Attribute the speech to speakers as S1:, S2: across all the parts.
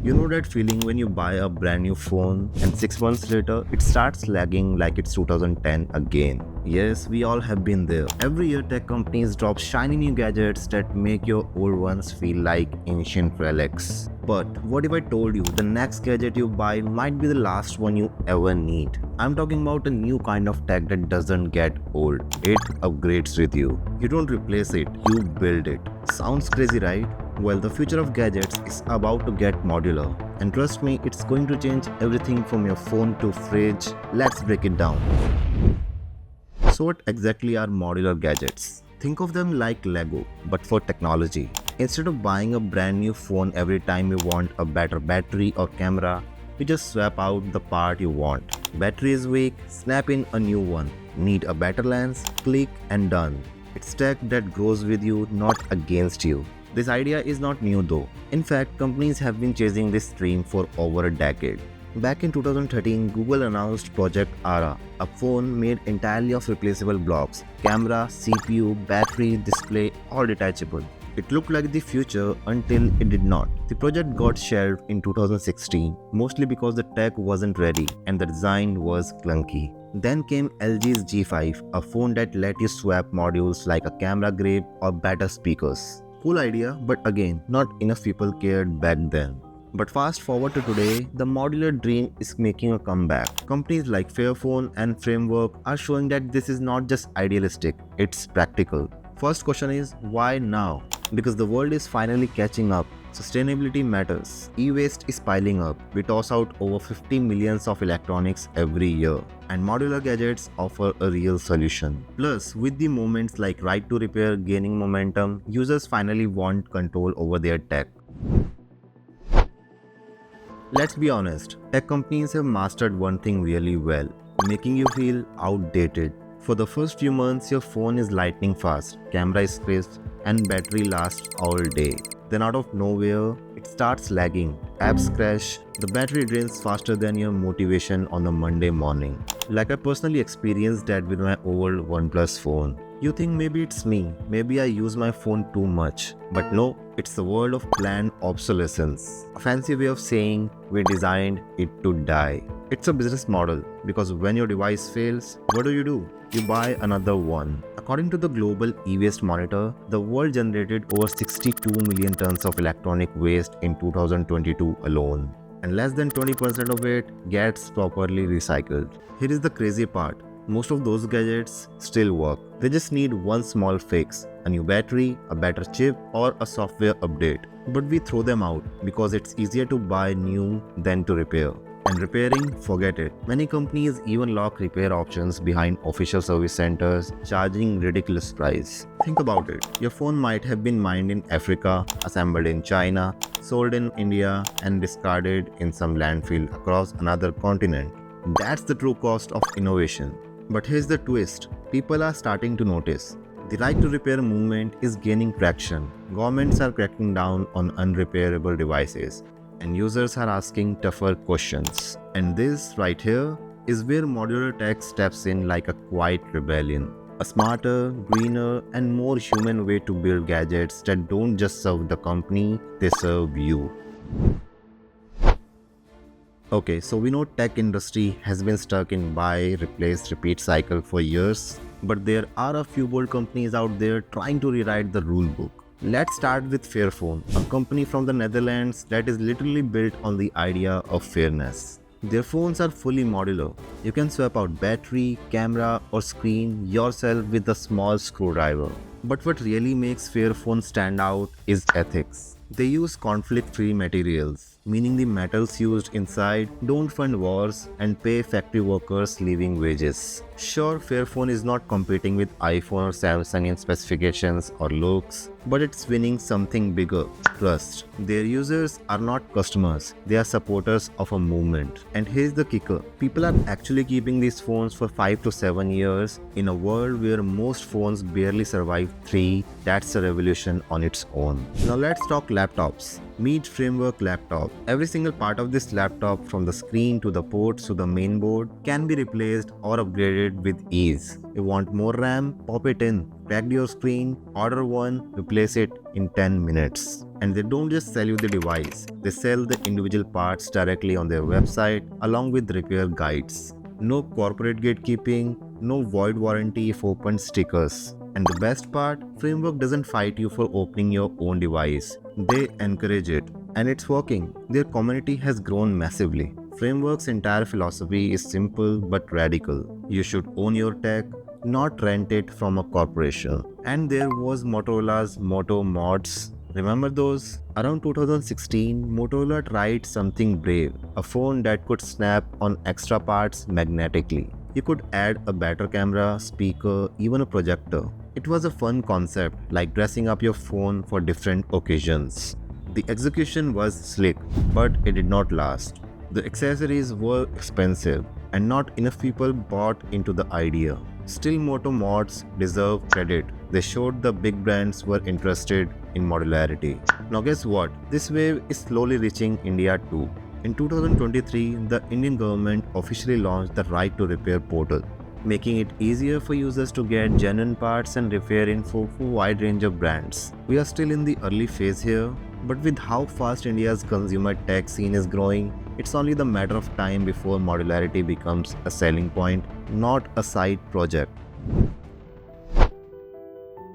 S1: You know that feeling when you buy a brand new phone and 6 months later it starts lagging like it's 2010 again? Yes, we all have been there. Every year tech companies drop shiny new gadgets that make your old ones feel like ancient relics. But what if I told you the next gadget you buy might be the last one you ever need? I'm talking about a new kind of tech that doesn't get old. It upgrades with you. You don't replace it, you build it. Sounds crazy, right? Well, the future of gadgets is about to get modular. And trust me, it's going to change everything from your phone to fridge. Let's break it down. So what exactly are modular gadgets? Think of them like Lego, but for technology. Instead of buying a brand new phone every time you want a better battery or camera, you just swap out the part you want. Battery is weak, snap in a new one. Need a better lens? Click and done. It's tech that grows with you, not against you. This idea is not new though. In fact, companies have been chasing this dream for over a decade. Back in 2013, Google announced Project Ara, a phone made entirely of replaceable blocks. Camera, CPU, battery, display, all detachable. It looked like the future until it did not. The project got shelved in 2016, mostly because the tech wasn't ready and the design was clunky. Then came LG's G5, a phone that let you swap modules like a camera grip or better speakers. Cool idea, but again, not enough people cared back then. But fast forward to today, the modular dream is making a comeback. Companies like Fairphone and Framework are showing that this is not just idealistic, it's practical. First question is, why now? Because the world is finally catching up. Sustainability matters. E-waste is piling up. We toss out over 50 millions of electronics every year. And modular gadgets offer a real solution. Plus, with the movements like right to repair gaining momentum, users finally want control over their tech. Let's be honest, tech companies have mastered one thing really well, making you feel outdated. For the first few months, your phone is lightning fast, camera is crisp, and battery lasts all day. Then out of nowhere, it starts lagging, apps crash, the battery drains faster than your motivation on a Monday morning. Like I personally experienced that with my old OnePlus phone. You think maybe it's me, maybe I use my phone too much. But no, it's the world of planned obsolescence. A fancy way of saying we designed it to die. It's a business model because when your device fails, what do? You buy another one. According to the Global E-Waste Monitor, the world generated over 62 million tons of electronic waste in 2022 alone. And less than 20% of it gets properly recycled. Here is the crazy part. Most of those gadgets still work. They just need one small fix, a new battery, a better chip, or a software update. But we throw them out because it's easier to buy new than to repair. And repairing, forget it. Many companies even lock repair options behind official service centers, charging ridiculous price. Think about it. Your phone might have been mined in Africa, assembled in China, sold in India, and discarded in some landfill across another continent. That's the true cost of innovation. But here's the twist. People are starting to notice. The right to repair movement is gaining traction. Governments are cracking down on unrepairable devices. And users are asking tougher questions. And this right here is where modular tech steps in like a quiet rebellion. A smarter, greener, and more human way to build gadgets that don't just serve the company, they serve you. Okay, so we know tech industry has been stuck in buy, replace, repeat cycle for years, but there are a few bold companies out there trying to rewrite the rule book. Let's start with Fairphone, a company from the Netherlands that is literally built on the idea of fairness. Their phones are fully modular. You can swap out battery, camera, or screen yourself with a small screwdriver. But what really makes Fairphone stand out is ethics. They use conflict-free materials, meaning the metals used inside don't fund wars and pay factory workers living wages. Sure, Fairphone is not competing with iPhone or Samsung in specifications or looks, but it's winning something bigger: trust. Their users are not customers, they are supporters of a movement. And here's the kicker: people are actually keeping these phones for 5 to 7 years in a world where most phones barely survive 3. That's a revolution on its own. Now let's talk laptops. Meet Framework laptop. Every single part of this laptop, from the screen to the ports to the main board, can be replaced or upgraded with ease. You want more RAM? Pop it in. Crack your screen, order one, replace it in 10 minutes. And they don't just sell you the device, they sell the individual parts directly on their website along with repair guides. No corporate gatekeeping, no void warranty if opened stickers. And the best part, Framework doesn't fight you for opening your own device. They encourage it. And it's working. Their community has grown massively. Framework's entire philosophy is simple but radical. You should own your tech, not rent it from a corporation. And there was Motorola's Moto Mods. Remember those? Around 2016, Motorola tried something brave, a phone that could snap on extra parts magnetically. You could add a better camera, speaker, even a projector. It was a fun concept, like dressing up your phone for different occasions. The execution was slick, but it did not last. The accessories were expensive, and not enough people bought into the idea. Still, Moto Mods deserve credit. They showed the big brands were interested in modularity. Now guess what? This wave is slowly reaching India too. In 2023, the Indian government officially launched the Right to Repair portal, making it easier for users to get genuine parts and repair info for a wide range of brands. We are still in the early phase here, but with how fast India's consumer tech scene is growing, it's only the matter of time before modularity becomes a selling point, not a side project.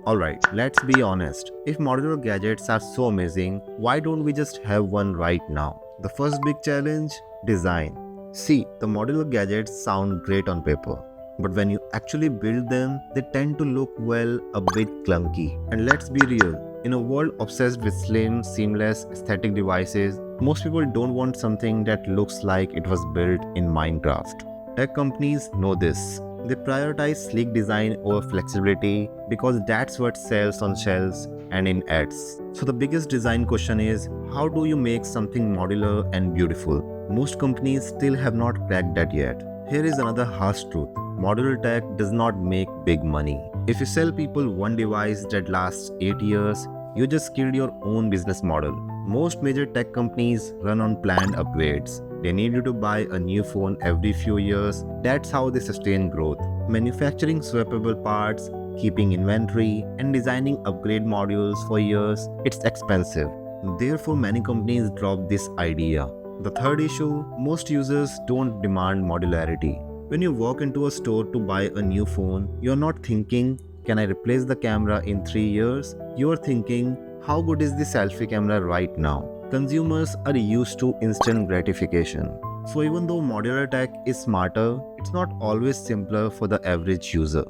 S1: Alright, let's be honest. If modular gadgets are so amazing, why don't we just have one right now? The first big challenge: design. See, the modular gadgets sound great on paper, but when you actually build them, they tend to look, well, a bit clunky. And let's be real, in a world obsessed with slim, seamless, aesthetic devices, most people don't want something that looks like it was built in Minecraft. Tech companies know this. They prioritize sleek design over flexibility because that's what sells on shelves and in ads. So the biggest design question is, how do you make something modular and beautiful? Most companies still have not cracked that yet. Here is another harsh truth. Modular tech does not make big money. If you sell people one device that lasts 8 years, you just killed your own business model. Most major tech companies run on planned upgrades. They need you to buy a new phone every few years. That's how they sustain growth. Manufacturing swappable parts, keeping inventory, and designing upgrade modules for years, it's expensive. Therefore, many companies drop this idea. The third issue, most users don't demand modularity. When you walk into a store to buy a new phone, you're not thinking, can I replace the camera in 3 years? You're thinking, how good is the selfie camera right now? Consumers are used to instant gratification. So even though modular tech is smarter, it's not always simpler for the average user.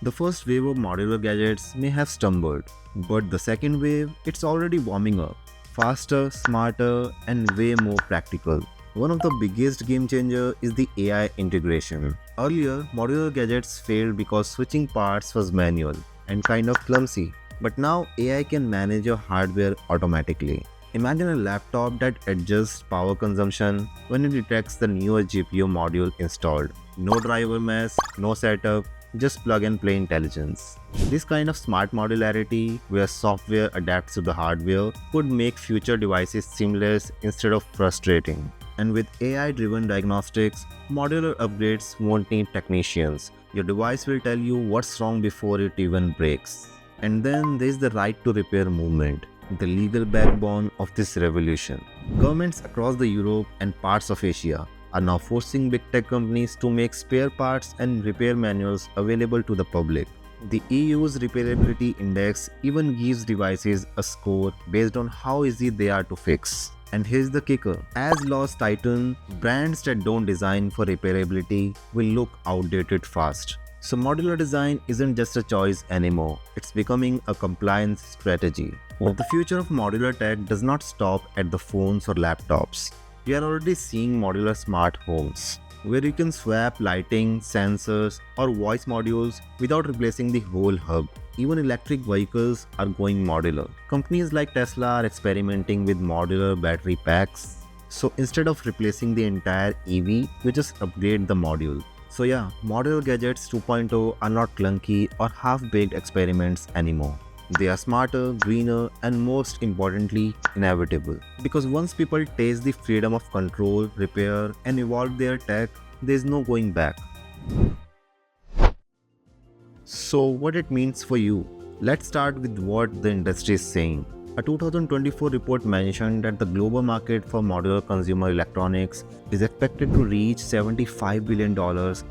S1: The first wave of modular gadgets may have stumbled, but the second wave, it's already warming up. Faster, smarter, and way more practical. One of the biggest game changer is the AI integration. Earlier, modular gadgets failed because switching parts was manual and kind of clumsy. But now AI can manage your hardware automatically. Imagine a laptop that adjusts power consumption when it detects the newer GPU module installed. No driver mess, no setup, just plug and play intelligence. This kind of smart modularity, where software adapts to the hardware, could make future devices seamless instead of frustrating. And with AI-driven diagnostics, modular upgrades won't need technicians. Your device will tell you what's wrong before it even breaks. And then there's the right to repair movement, the legal backbone of this revolution. Governments across the Europe and parts of Asia are now forcing big tech companies to make spare parts and repair manuals available to the public. The EU's Repairability Index even gives devices a score based on how easy they are to fix. And here's the kicker. As laws tighten, brands that don't design for repairability will look outdated fast. So modular design isn't just a choice anymore, it's becoming a compliance strategy. But the future of modular tech does not stop at the phones or laptops. We are already seeing modular smart homes, where you can swap lighting, sensors, or voice modules without replacing the whole hub. Even electric vehicles are going modular. Companies like Tesla are experimenting with modular battery packs. So instead of replacing the entire EV, you just upgrade the module. So yeah, modular gadgets 2.0 are not clunky or half-baked experiments anymore. They are smarter, greener, and most importantly, inevitable. Because once people taste the freedom of control, repair, and evolve their tech, there is no going back. So, what it means for you? Let's start with what the industry is saying. A 2024 report mentioned that the global market for modular consumer electronics is expected to reach $75 billion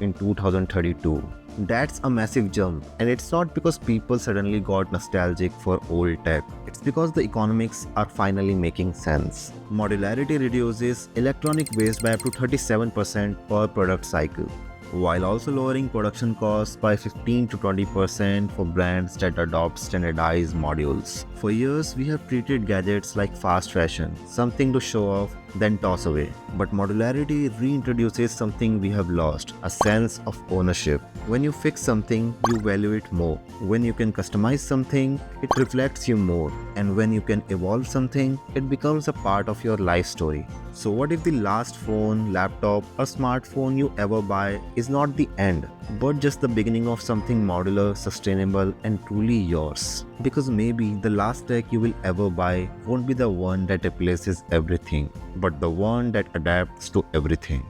S1: in 2032. That's a massive jump, and it's not because people suddenly got nostalgic for old tech. It's because the economics are finally making sense. Modularity reduces electronic waste by up to 37% per product cycle, while also lowering production costs by 15 to 20% for brands that adopt standardized modules. For years, we have treated gadgets like fast fashion, something to show off, then toss away. But modularity reintroduces something we have lost, a sense of ownership. When you fix something, you value it more. When you can customize something, it reflects you more. And when you can evolve something, it becomes a part of your life story. So what if the last phone, laptop, or smartphone you ever buy is not the end, but just the beginning of something modular, sustainable, and truly yours? Because maybe the last tech you will ever buy won't be the one that replaces everything, but the one that adapts to everything.